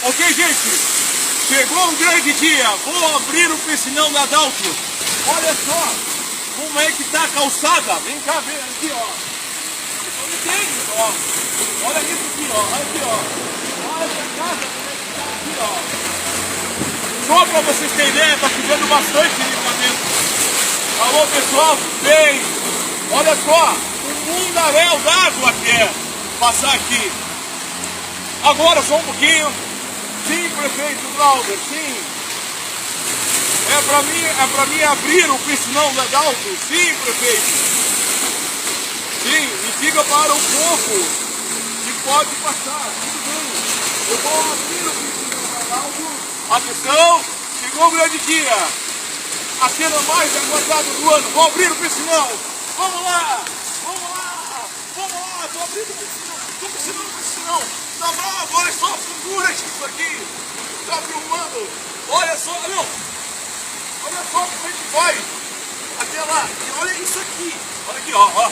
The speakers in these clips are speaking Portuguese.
Ok, gente? Chegou um grande dia. Vou abrir o piscinão da Adalto. Olha só como é que tá a calçada. Vem cá ver aqui, ó. Não entende, ó. Olha isso aqui, ó. Olha aqui, ó. Olha essa casa como é que tá aqui, ó. Só pra vocês terem ideia, tá chovendo bastante livramento. Alô, pessoal, tudo bem? Olha só, um mundaréu d'água que é passar aqui. Agora só um pouquinho. Sim, prefeito Glauber, sim. É pra mim abrir o piscinão da Adalto? Sim, prefeito. Sim, e diga para o povo que pode passar, tudo bem. Eu vou abrir o piscinão da Adalto. Atenção, chegou o grande dia. A cena mais aguardada do ano. Vou abrir o piscinão. Vamos lá, vamos lá, vamos lá. Estou abrindo o piscinão. Tá bravo, olha só, segura isso aqui. Tá filmando. Olha só, não. Olha só como é que vai. Até lá. E olha isso aqui. Olha aqui, ó.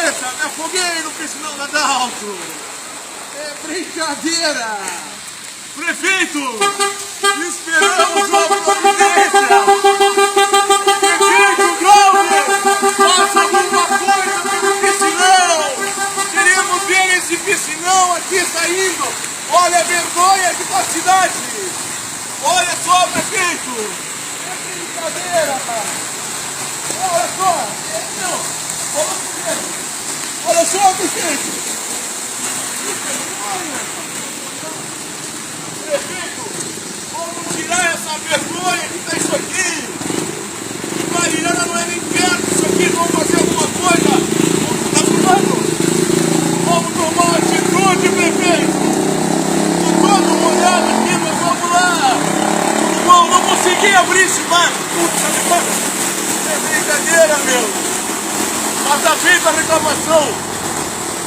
Eita, me afoguei no piscinão da Adalto. É brincadeira. Prefeito, esperamos uma providência. Prefeito Glauber, faça alguma coisa pelo piscinão. Queremos ver esse piscinão aqui saindo. Olha a vergonha que tá a cidade. Olha só, prefeito. É brincadeira. Olha só. Olha só, prefeito. Prefeito, vamos tirar essa vergonha que tá isso aqui. Mariana não é nem perto disso aqui, vamos fazer alguma coisa. Tá filmando? Vamos tomar uma atitude, prefeito. Tô todo molhado aqui, mas vamos lá. Tudo bom? Não consegui abrir esse bar. É brincadeira, meu. Mas tá feita a reclamação.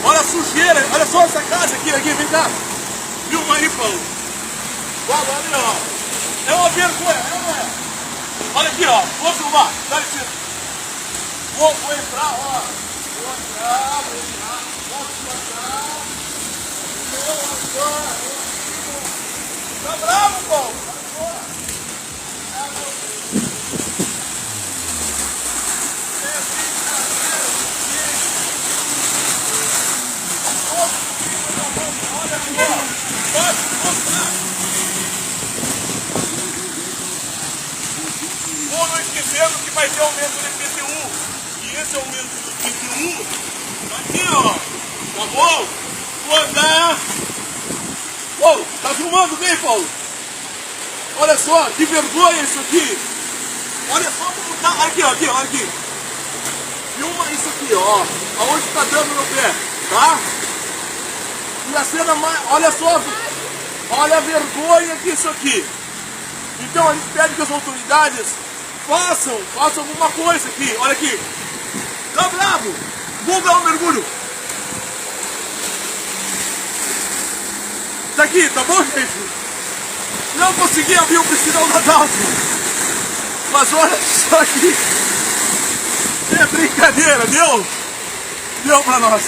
Olha a sujeira, olha só essa casa aqui, vem cá. Filma aí, Paulo. Olha ali, ó. É uma vergonha, não é? Olha aqui, ó. Vou filmar, dá licença. Vou entrar, ó. Vou entrar. Tá bravo, Paulo? Olha aqui, ó. Pode mostrar. Não esquecendo que vai ter aumento do IPTU. E esse aumento do IPTU aqui, ó. Tá bom? Vou andar. Paulo, tá filmando bem, Paulo? Olha só, que vergonha isso aqui. Olha só como tá. Aqui, ó, olha aqui. Filma isso aqui, ó. Aonde tá dando no pé, tá? E a cena mais. Olha só. Olha a vergonha que isso aqui. Então a gente pede que as autoridades façam alguma coisa aqui. Olha aqui. Tá bravo? Vou dar um mergulho. Tá aqui, tá bom, gente? Não consegui abrir o piscinão da Adalto. Mas olha só aqui. É brincadeira, deu? Deu pra nós.